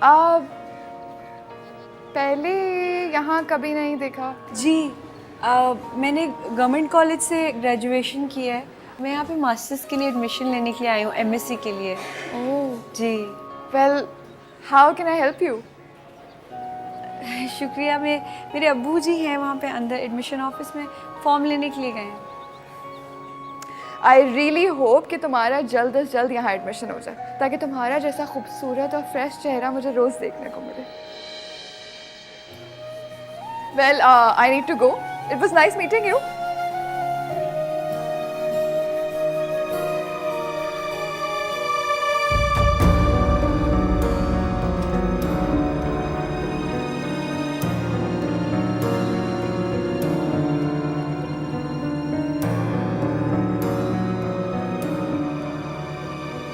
आ, पहले यहाँ कभी नहीं देखा जी। मैंने गवर्नमेंट कॉलेज से ग्रेजुएशन किया है। मैं यहाँ पे मास्टर्स के लिए एडमिशन लेने के लिए आई हूँ, एमएससी के लिए। ओह जी। Well how can I help you? शुक्रिया। मेरे अब्बू जी हैं वहाँ पे अंदर एडमिशन ऑफिस में, फॉर्म लेने के लिए गए हैं। आई रियली होप कि तुम्हारा जल्द से जल्द यहाँ एडमिशन हो जाए ताकि तुम्हारा जैसा खूबसूरत और फ्रेश चेहरा मुझे रोज़ देखने को मिले। Well I need to go. It was nice meeting you.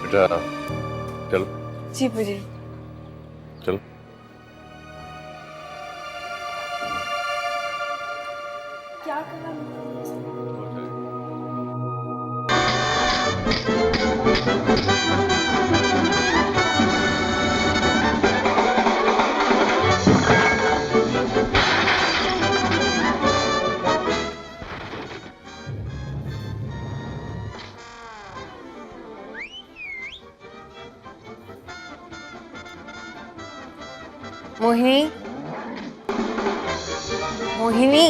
बेटा चलो जी जी। चलो। क्या कहा? मोहिनी, मोहिनी,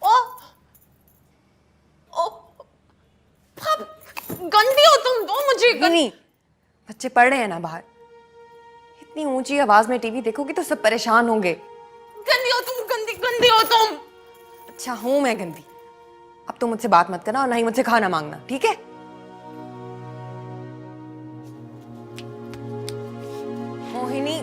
ओ ओ गंदी हो तुम, दो मुझे मोहिनी, बच्चे पढ़ रहे हैं ना बाहर। इतनी ऊंची आवाज में टीवी देखोगी तो सब परेशान होंगे। गंदी हो तुम, गंदी गंदी हो तुम। अच्छा हूं मैं गंदी? अब तो मुझसे बात मत करना और ना ही मुझसे खाना मांगना, ठीक है? मोहिनी,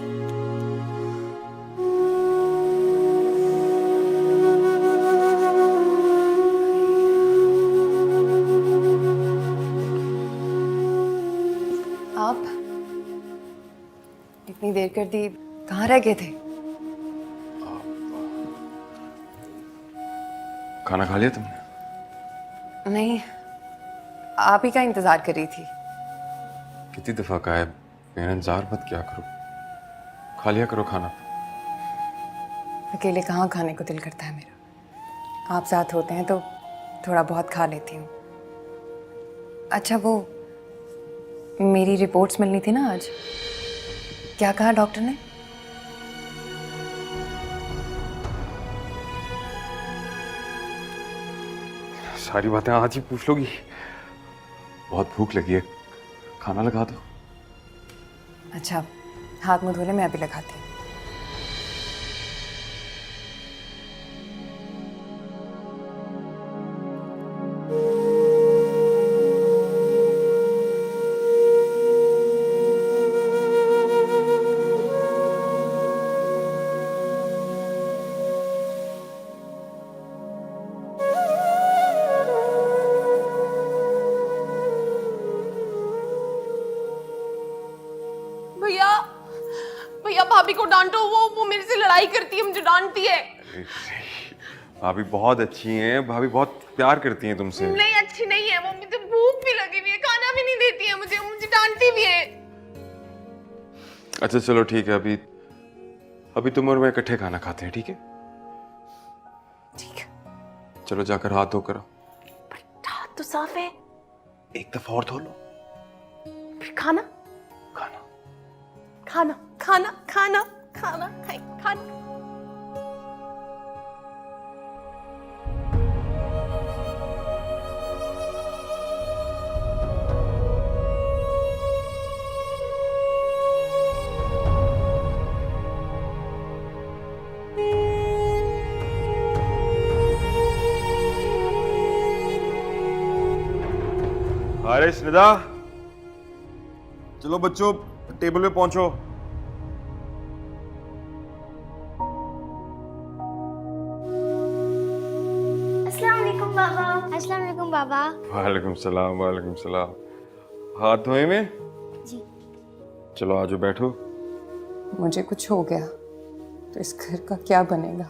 आप इतनी देर कर दी, कहाँ रह गए थे? खाना खा लिया तुमने? नहीं, आप ही का इंतजार कर रही थी। कितनी दफा कहा है मेरा इंतजार मत किया करो, खा लिया करो खाना। अकेले कहाँ खाने को दिल करता है मेरा। आप साथ होते हैं तो थोड़ा बहुत खा लेती हूँ। अच्छा वो मेरी रिपोर्ट्स मिलनी थी ना आज, क्या कहा डॉक्टर ने? सारी बातें आज ही पूछ लोगी? बहुत भूख लगी है, खाना लगा दो। अच्छा हाथ मुंह धोले, मैं अभी लगाती हूँ। भैया भैया भाभी को डांटो, वो मेरे से लड़ाई करती है, मुझे डांटती है। भाभी बहुत अच्छी हैं, भाभी बहुत प्यार करती हैं तुमसे। नहीं अच्छी नहीं है वो, मुझे भूख भी लगी हुई है, खाना भी नहीं देती है मुझे, मुझे डांटती भी है। अच्छा चलो ठीक है, अभी तुम और मैं इकट्ठे खाना खाते हैं, ठीक है? ठीक है। चलो जाकर हाथ धो कर। हाथ तो साफ है। एक दफा और धो लो। फिर खाना खाना खाना खाना खाना खाना खाना। अरे स्निदा, चलो बच्चों टेबल पे पहुंचो। अस्सलाम वालेकुम बाबा। अस्सलाम वालेकुम बाबा। वालेकुम सलाम, वालेकुम सलाम। हाथ धोए में? जी। चलो आजो बैठो। मुझे कुछ हो गया तो इस घर का क्या बनेगा?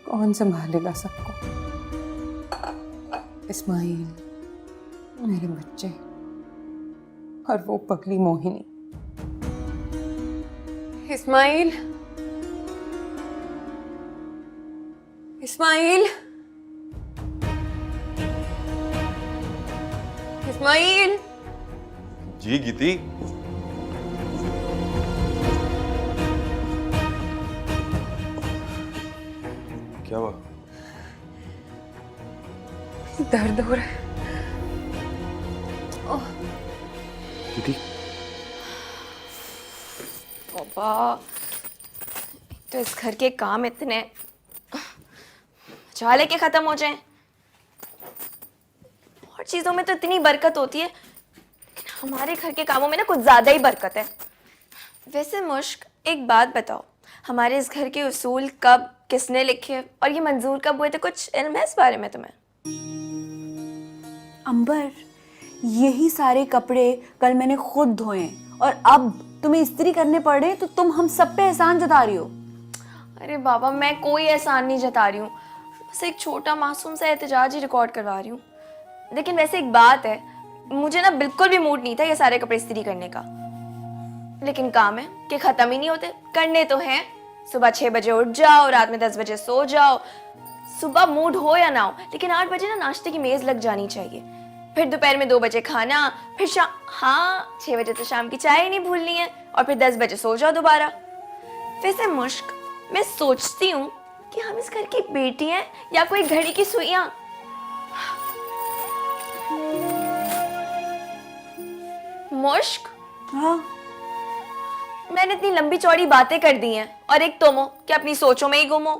कौन संभालेगा सबको? इस्माइल, मेरे बच्चे और वो पगली मोहिनी। इस्माइल, इस्माइल, इस्माइल। जी गीती। क्या हुआ? दर्द हो रहा है। गीती, पापा, तो इस घर के काम इतने चाले के खत्म हो जाएं। और चीजों में तो इतनी बरकत होती है, लेकिन हमारे घर के कामों में ना कुछ ज्यादा ही बरकत है। वैसे मुश्क, एक बात बताओ, हमारे इस घर के उसूल कब किसने लिखे और ये मंजूर कब हुए थे? कुछ इल्म है इस बारे में तुम्हें? अंबर, यही सारे कपड़े कल मैंने खुद धोए और अब तुम्हें इस्त्री करने पड़ रहे, तो तुम हम सब पे एहसान जता रही हो। अरे बाबा, मैं कोई एहसान नहीं जता रही हूँ, बस एक छोटा मासूम सा एहतजाज ही रिकॉर्ड करवा रही हूँ। लेकिन वैसे एक बात है, मुझे ना बिल्कुल भी मूड नहीं था ये सारे कपड़े इस्त्री करने का, लेकिन काम है कि खत्म ही नहीं होते, करने तो हैं। सुबह 6 बजे उठ जाओ, रात में 10 बजे सो जाओ। सुबह मूड हो या ना हो, लेकिन 8 बजे ना नाश्ते की मेज लग जानी चाहिए। फिर दोपहर में 2 बजे खाना, फिर शाम, हाँ 6 बजे तो शाम की चाय ही नहीं भूलनी है, और फिर 10 बजे सो जाओ दोबारा। वैसे मुश्क, मैं सोचती हूँ कि हम इस घर की बेटी हैं या कोई घड़ी की सुइयां। मुश्क, हाँ, मैंने इतनी लंबी चौड़ी बातें कर दी हैं, और एक तुम हो कि अपनी सोचों में ही गुम हो।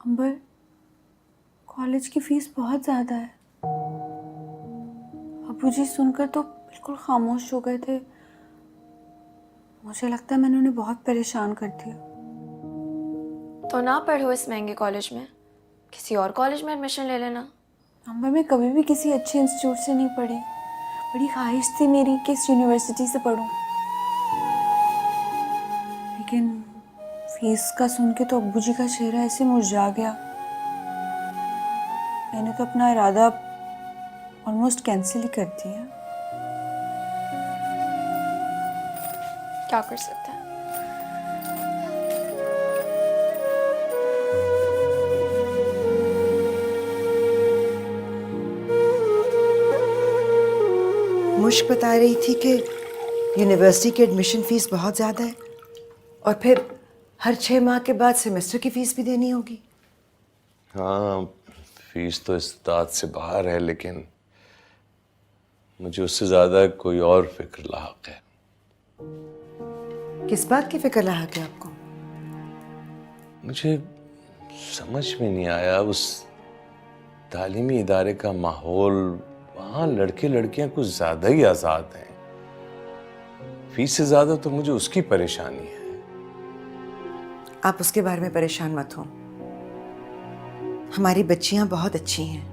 अंबर, कॉलेज की फीस बहुत ज्यादा है। अबूजी सुनकर तो बिल्कुल खामोश हो गए थे। मुझे लगता है मैंने उन्हें बहुत परेशान कर दिया। तो ना पढ़ो इस महंगे कॉलेज में, किसी और कॉलेज में एडमिशन ले लेना। अंबर, मैं कभी भी किसी अच्छे इंस्टीट्यूट से नहीं पढ़ी। बड़ी ख्वाहिश थी मेरी कि इस यूनिवर्सिटी से पढूं, लेकिन फीस का सुन के तो अब्बूजी का चेहरा ऐसे मुरझा गया। मैंने तो अपना इरादा ऑलमोस्ट कैंसिल ही कर दिया। क्या कर सकते हैं? मुश्क बता रही थी कि यूनिवर्सिटी की एडमिशन फ़ीस बहुत ज़्यादा है, और फिर हर 6 माह के बाद सेमेस्टर की फ़ीस भी देनी होगी। हाँ, फीस तो इस दाद से बाहर है, लेकिन मुझे उससे ज़्यादा कोई और फिक्र लाहक है। किस बात की फिक्र लाहक है आपको? मुझे समझ में नहीं आया, उस तालीमी इदारे का माहौल, वहाँ लड़के लड़कियाँ कुछ ज़्यादा ही आज़ाद हैं। फीस से ज़्यादा तो मुझे उसकी परेशानी है। आप उसके बारे में परेशान मत हो। हमारी बच्चियां बहुत अच्छी हैं।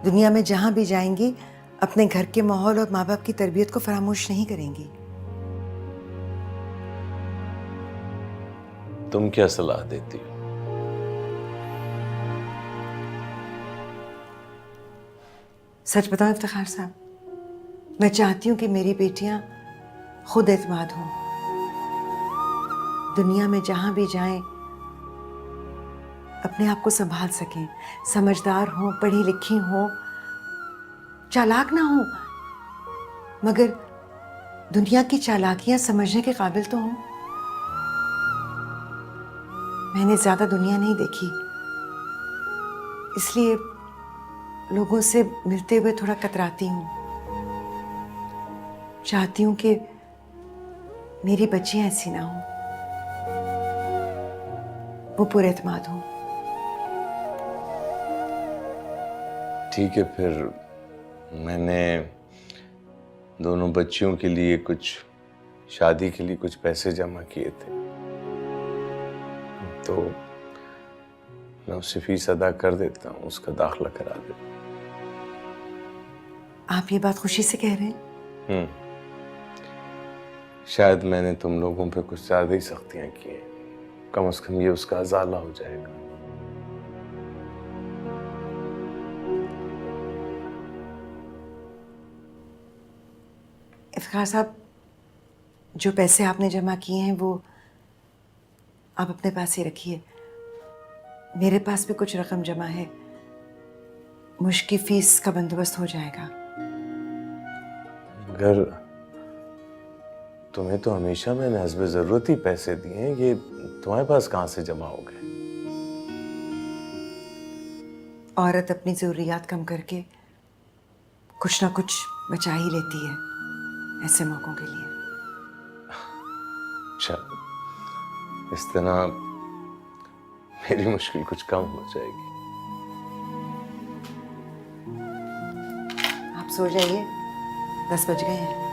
दुनिया में जहां भी जाएंगी अपने घर के माहौल और माँ बाप की तरबियत को फरामोश नहीं करेंगी। तुम क्या सलाह देती हो? सच बताओ इफ्तिखार साहब, मैं चाहती हूँ कि मेरी बेटियां खुद एतमाद हों, दुनिया में जहां भी जाएं अपने आप को संभाल सकें, समझदार हों, पढ़ी लिखी हों, चालाक ना हों, मगर दुनिया की चालाकियां समझने के काबिल तो हों। मैंने ज्यादा दुनिया नहीं देखी, इसलिए लोगों से मिलते हुए थोड़ा कतराती हूँ। चाहती हूँ कि मेरी बच्चियां ऐसी ना हों, वो पुरएतमाद हों। ठीक है, फिर मैंने दोनों बच्चियों के लिए कुछ शादी के लिए कुछ पैसे जमा किए थे, तो मैं उससे फीस अदा कर देता हूँ, उसका दाखिला करा देता हूँ। आप ये बात खुशी से कह रहे हैं? शायद मैंने तुम लोगों पे कुछ ज्यादा ही सख्तियां की हैं, कम से कम ये उसका अजाला हो जाएगा। इफ्तिखार साहब, जो पैसे आपने जमा किए हैं वो आप अपने पास ही रखिए। मेरे पास भी कुछ रकम जमा है, मुश्क की फीस का बंदोबस्त हो जाएगा। मगर तुम्हें तो हमेशा मैंने हस्बे जरूरत ही पैसे दिए हैं, ये तुम्हारे पास कहाँ से जमा हो गए? औरत अपनी ज़रूरियात कम करके कुछ ना कुछ बचा ही लेती है ऐसे मौक़ों के लिए। अच्छा, इस तरह मेरी मुश्किल कुछ कम हो जाएगी। आप सो जाइए, 10 बज गए हैं।